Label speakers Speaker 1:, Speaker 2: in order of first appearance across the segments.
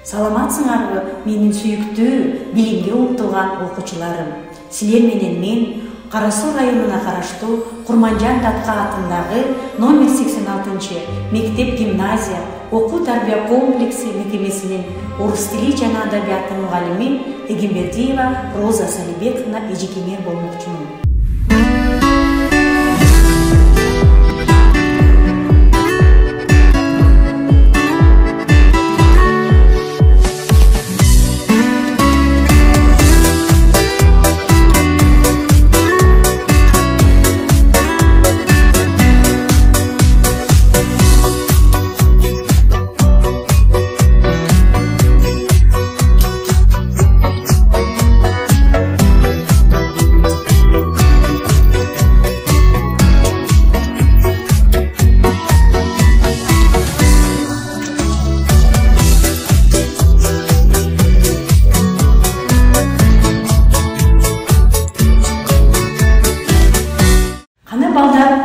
Speaker 1: Саламатсыңарбы, менин сүйүктүү, билимге умтулган окуучуларым. Силер менен мен Кара Суу районуна караштуу Курманжан Татка атындагы номер 86 мектеп-гимназия окуу-тарбия комплекси мекемесинин орус тили жана адабияты мугалими Эгембердиева Роза Салибековна эжекемер болмокчумун.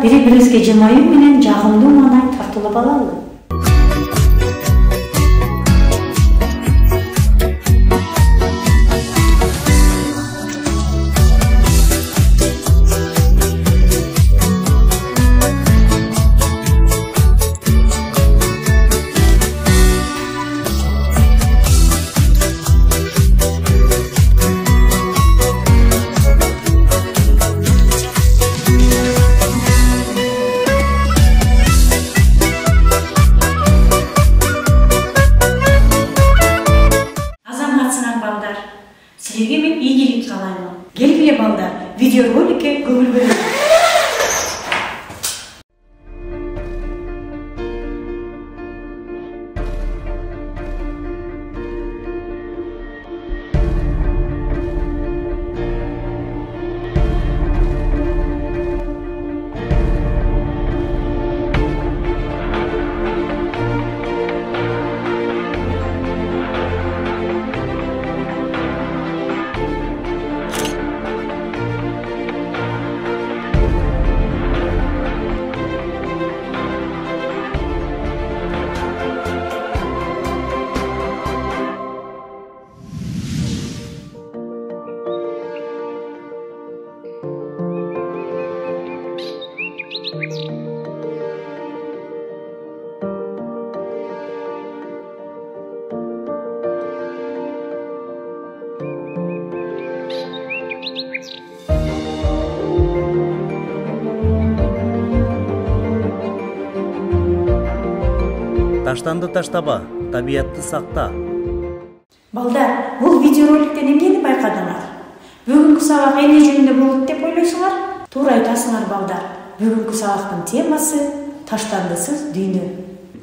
Speaker 1: Бири-бирибизге жымайуу менен жагымдуу маанай тартылып алалы. Силерге мен ийгилик каалаймын. Келгиле балдар, видеороликке көңүл бөлүңүз.
Speaker 2: Таштанды таштаба, табиятты сакта.
Speaker 1: Балдар, бул видеороликтен эмнени байкадыңар? Бүгүнкү сабак эмне жөнүндө болот деп ойлойсуңар? Туура айтасыңар балдар. Бүгүнкү сабактын темасы таштандысыз дүйнө.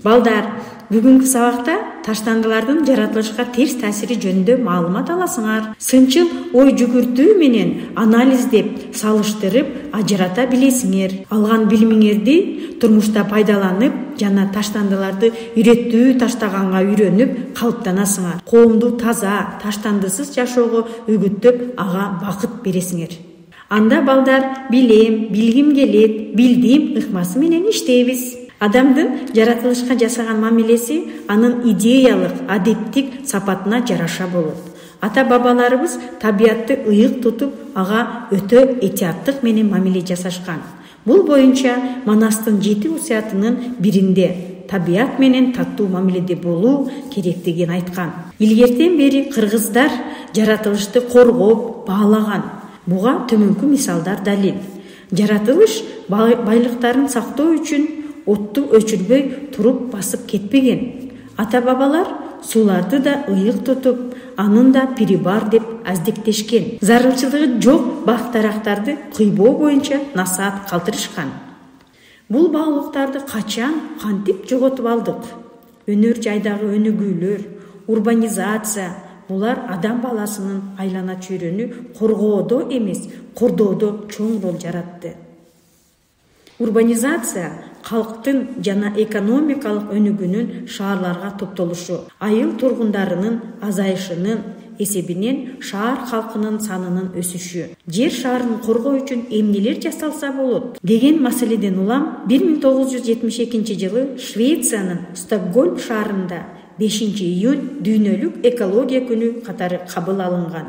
Speaker 1: Балдар, бүгүнкү сабакта таштандылардын жаратылышка терс таасири жөнүндө маалымат аласыңар. Сынчыл ой жүгүртүү менен анализдеп, салыштырып, ажырата билесиңер. Алган билимиңерди турмушта пайдаланып, жана таштандыларды үйрөттүү таштаганга үйрөнүп калыптанасыңар. Коомду таза, таштандысыз жашоого үгүттөп, ага бакыт бересиңер. Анда балдар, билем, билгим келет, билдим ыкмасы менен иштейбиз. Адамдын жаратылышка жасаган мамилеси анын идеялык, адептик сапатына жараша болот. Ата-бабаларыбыз табиятты ыйык тутуп, ага өтө этияттык менен мамиле жасашкан. Бул боюнча Манастын 7 усуятынын биринде табият менен таттуу мамиледе болуу керектигин айткан. Илгертен бери кыргыздар жаратылышты коргоп, баалаган. Буга төмөнкү мисалдар далил. Жаратылыш байлыктарын сактоо үчүн отту өчүрбөй туруп басып кетпеген. Ата-бабалар суларды да ыйык тутуп, анын да пири бар деп аздектешкен. Зарылчылыгы жок бак-дарактарды кыйбоо боюнча насаат калтырышкан. Бул баалыктарды качан, кантип жоготуп алдык? Өнөр жайдагы өнүгүүлөр, урбанизация, булар адам баласынын айлана чөйрөнү коргоодо эмес, кордоодо чоң рол жаратты. Урбанизация калктын жана экономикалык өнүгүүнүн шаарларга топтолушу, айыл тургундарынын азайышынын эсебинен шаар калкынын санынын өсүшү, жер шаарын коргоо үчүн эмнелер жасалса болот деген маселеден улам 1972 жылы Швециянын Стокгольм шаарында 5-iyun дүйнөлүк экология күнү катары кабыл алынган.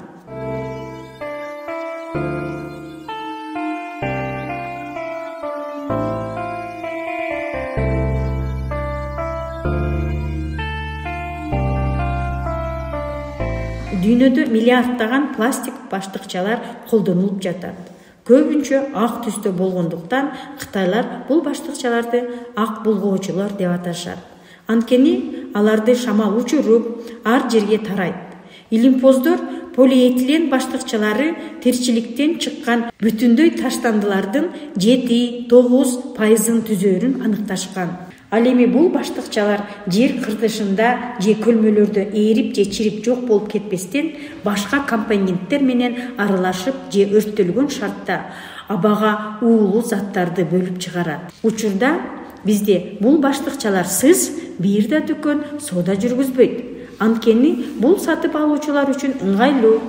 Speaker 1: Дүйнөдө миллиарддаган пластик баштыкчалар колдонулуп жатат. Көбүнчө ак түстө болгондуктан Кытайлар бул баштыкчаларды ак булгоочулар деп аташат. Анткени аларды шамал учуруп, ар жерге тарайт. Илимпоздор полиэтилен баштыкчалары тирчиликтен чыккан бүтүндөй таштандылардын 7-9% түзөөрүн аныкташкан. Ал эми бул баштыкчалар жер кыртышында же көлмөлөрдө ээрип же чирип жок болуп кетпестен башка компоненттер менен аралашып же өрттөлгөн шартта абага уулуу заттарды бөлүп чыгарат. Учурда бизде бул баштыкчаларсыз бир да дүкөн соода жүргүзбөйт. Анткени бул сатып алуучулар үчүн ыңгайлуу.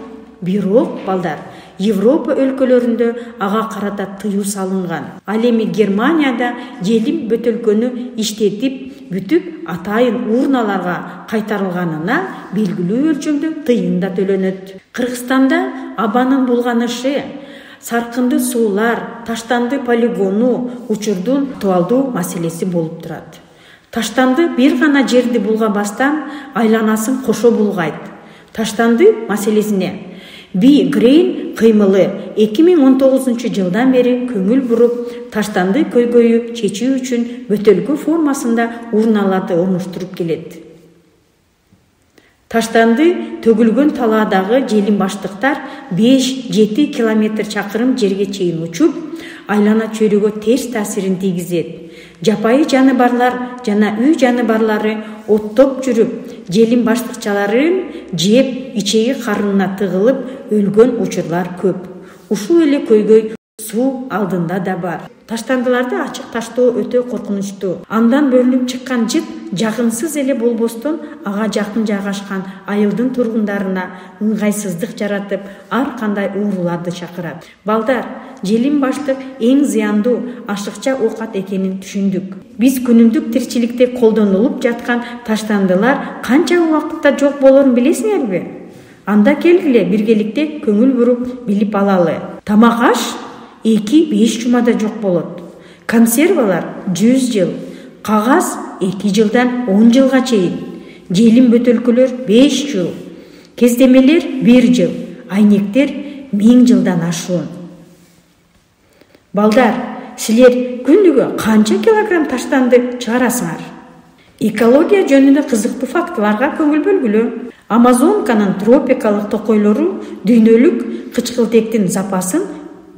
Speaker 1: Бирок балдар, Европа өлкөлөрүндө ага карата тыюу салынган. Ал эми Германияда желим бөтөлкөнү иштетип, бүтүп атайын урналарга кайтарылганына белгилүү өлчөмдө тыйын да төлөнөт. Кыргызстанда абанын булганышы, саркынды суулар, таштанды полигону учурдун актуалдуу маселеси болуп турат. Таштанды бир гана жерди булгабастан айланасын кошо булгайт. Таштанды маселесине Би Грейн кыймылы 2019 жылдан бери көңүл буруп, таштанды көйгөйү чечүү үчүн бөтөлкө формасында урналарды орнуштуруп келет. Таштанды төгүлгөн талаадагы желим баштыктар 5-7 километр чакырым жерге чейин учуп, айлана чөйрөгө терс таасирин тийгизет. Жапайы жаныбарлар жана үй жаныбарлары оттоп жүрүп, желим баштыкчаларын жеп, ичеги карынына тыгылып өлгөн учурлар көп. Ушул эле көйгөй суу алдында да бар. Таштандыларды ачык таштоо өтө коркунучтуу. Андан бөлүнүп чыккан жыт жагымсыз эле болбостон ага жакын жайгашкан айылдын тургундарына ыңгайсыздык жаратып, ар кандай ооруларды чакырат. Балдар, желим баштык эң зыяндуу ашыкча оокат экенин түшүндүк. Биз күнүмдүк тирчиликте колдонулуп жаткан таштандылар канча убакытта жок болорун билесиңерби? Анда келгиле биргеликте көңүл буруп билип алалы. Тамак аш 2-5 жумада жок болот. Консервалар 100 жыл, кагаз 2 жылдан 10 жылга чейин, желим бөтөлкөлөр 5 жыл, кездемелер 1 жыл, айнектер 1000 жылдан ашуун. Балдар, силер күнүгө канча килограмм таштанды чыгарасыңар? Экология жөнүндө кызыктуу фактыларга көңүл бөлгүлө. Амазонканын тропикалык токойлору дүйнөлүк кычкылтектин запасын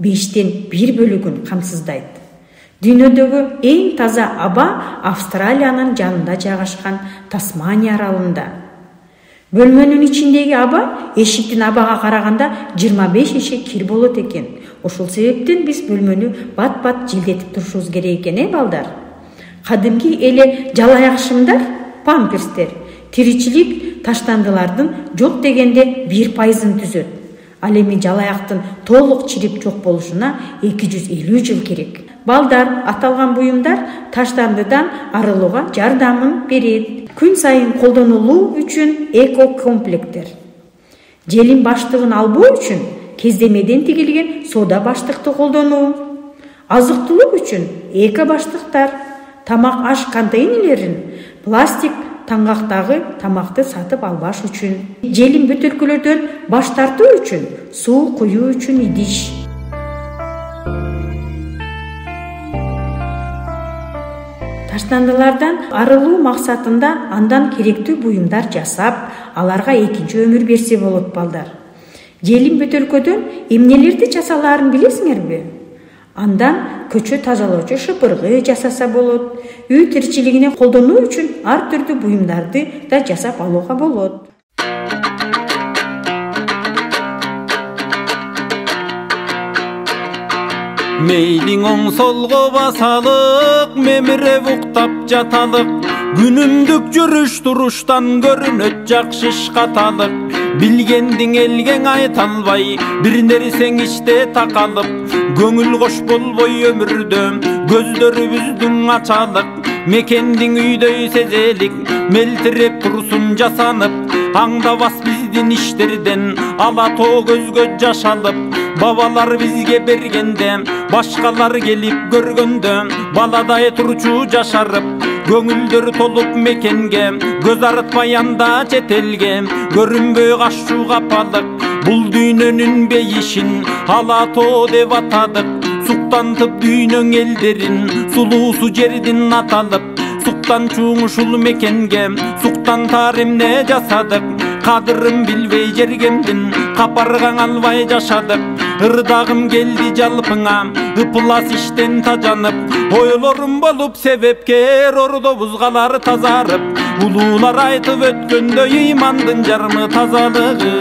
Speaker 1: 1/5 камсыздайт. Дүйнөдөгү эң таза аба Австралиянын жанында жайгашкан Тасмания аралында. Бөлмөнүн ичиндеги аба эшиктин абага караганда 25 эше кир болот экен. Ошол себептен биз бөлмөнү бат-бат желдетип турушубуз керек экен, балдар. Кадимки эле жалаякшымдар, памперстер, тиричилик таштандылардын жок дегенде 1%-ын түзөт. Ал эми жалаяктын толук чирип жок болушуна 250 жыл керек. Балдар, аталган буюмдар таштандыдан арылууга жардамын берет. Күн сайын колдонулуу үчүн эко-комплектер. Желим баштыгын албоо үчүн кездемеден тигилген сода баштыкты колдонуу. Азык-түлүк үчүн эко баштыктар, тамак аш контейнерлерин пластик таңгактагы тамакты сатып албаш үчүн, желим бөтөлкөлөрдөн баш тартуу үчүн, суу куюу үчүн идиш. Таштандылардан арылуу максатында андан керектүү буюмдар жасап, аларга экинчи өмүр берсе болот, балдар. Желим бөтөлкөдөн эмнелерди жасалаарын билесиңерби? Андан көчө тазалоочу шыпыргы жасаса болот. Үй тирчилигине колдонуу үчүн ар түрдүү буюмдарды да жасап алууга болот.
Speaker 3: Мейлиң оң солго басалык, мемиреп уктап жаталык. Күнүмдүк жүрүш туруштан көрүнөт жакшы каталык. Билгендиң элгең айта албай, бир нерсең ичте такалып. Көңүл кош болбой өмүрдө, көздөрүбүздүн ачалык. Мекендиң үйдөй сезелик, мелтиреп турсун жасанып, аңдабас биздин иштерден ала тоо көзгө жашалып. Бабалар бизге бергенде, башкалар келип көргөндө, баладай турчу жашарып, көңүлдөр толуп мекенге, көз артпай анда чет элге, көрүнбөй кашчу капалык. Бул дүйнөнүн бейишин ала тоо деп атадык. Суктантып дүйнөң элдерин, сулуусу жердин аталып, суктан чуң ушул мекенге, суктантар эмне жасадык. Кадырын билбей жергемдин, капаргаң албай жашадык. Ырдагым келди жалпыңа, ыплас иштен тажанып, ойлорум болуп себепкер, ордобуз калар тазарып. Улуулар айтып өткөндөй ыймандын жарымы тазалыгы.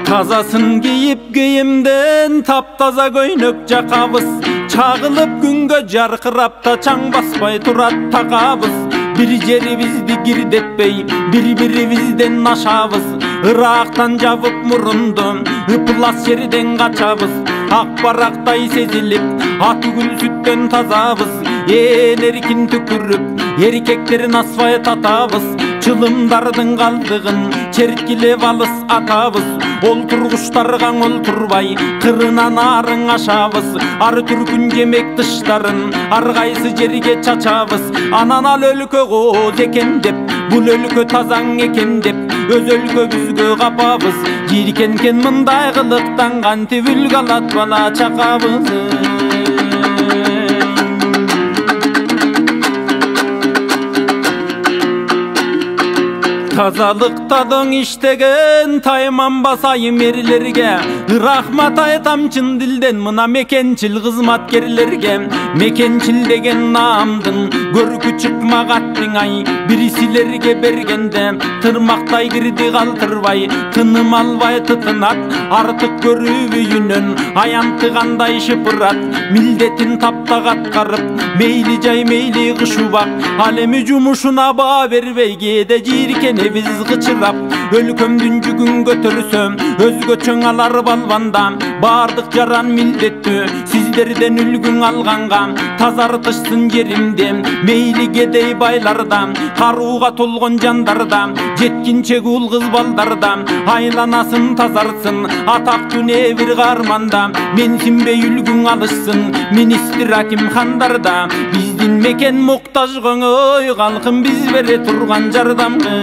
Speaker 3: Тазасын кийип кийимден таптаза көйнөк жакабыз, чагылып күнгө жаркырап та чаң баспай турат такабыз. Бир жерибизди кирдетпей, бири-бирибизден ашабыз. Ырактан жабып мурунду, ыплас жерден качабыз. Ак барактай сезилип, атүгүл сүттөн тазабыз. Эл эркин түкүрүп, эркектерин асфай татабыз. Чылымдардын калдыгын черткилеп алыс атабыз. Олтургучтарга олтурбай, кырынан арың ашабыз. Ар түркүн жемек тыштарын ар кайсы жерге чачабыз. Анан ал өлкө кооз экен деп, бул өлкө тазаң экен деп, өз өлкөбүзгө капабыз. Жийиркенкен мындай кылыктан кантип үлгү алат бала чакабыз. Тазалыкта доң иштеген тайманбас айым эрлерге, рахмат айтам чын дилден мына мекенчил кызматкерлерге. Мекенчил деген наамдын көркү чыкмагаттың ай, бирисилерге бергенде тырмактай кирди калтырбай, тыным албай тытынат, артык көрүп үйүнөн аянтыгандай шыпырат. Милдетин таптак аткарып, мейли жай мейли кыш убак, ал эми жумушуна баа бербей кээде жийиркене биз кычырап. Өлкөмдүн жүгүн көтөрсөм, өзгөчөң алар балбанда, бардык жаран милдеттүү сиздерден үлгүң алганга. Тазартышсын жеримде, мейли кедей байларда, карууга толгон жандарда, жеткинчек уул кыз балдарда, айланасын тазартсын атактуу не бир каарманда. Менсинбей үлгүң алышсын министр аким хандарда, биздин мекен муктаж көңөй калкын биз бере турган жардамгы.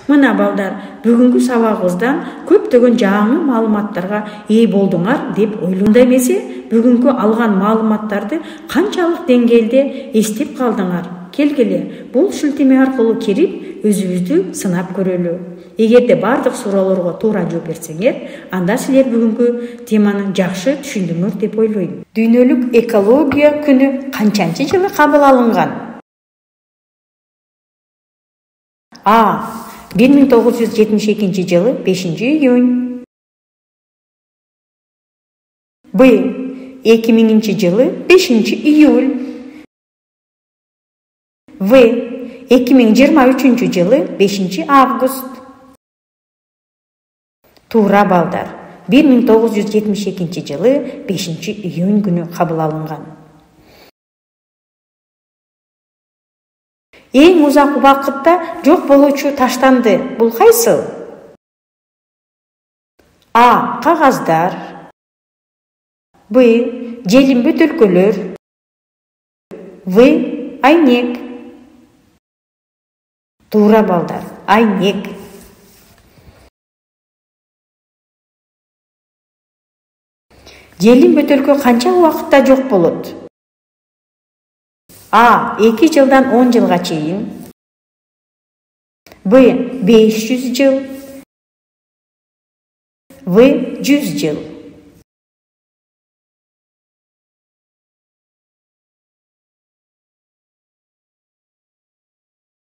Speaker 1: Мына балдар, бүгүнкү сабагыбыздан көптөгөн жаңы маалыматтарга ээ болдуңар деп ойлойм. Эмесе, бүгүнкү алган маалыматтарды канчалык деңгээлде эстеп калдыңар? Келгиле, бул шилтеме аркылуу кирип, өзүбүздү сынап көрөлү. Эгерде бардык суроолорго туура жооп берсеңер, анда силер бүгүнкү теманы жакшы түшүндүңөр деп ойлойм. Дүйнөлүк экология күнү канчанчы жылы кабыл алынган? А. 1972 жылы 5-июнь. Б. 2000 жылы 5-июль. В. 2023 жылы 5-август. Туура балдар. 1972 жылы 5-июнь күнү кабыл алынган. Эң узак убакытта жок болуучу таштанды бул кайсыл? А. Кагаздар. Б. Желим бөтөлкөлөр. В. Айнек. Туура балдар, айнек. Желим бөтөлкө канча убакытта жок болот? А. 2 жылдан 10 жылга чейин. Б. 500 жыл. В. 100 жыл.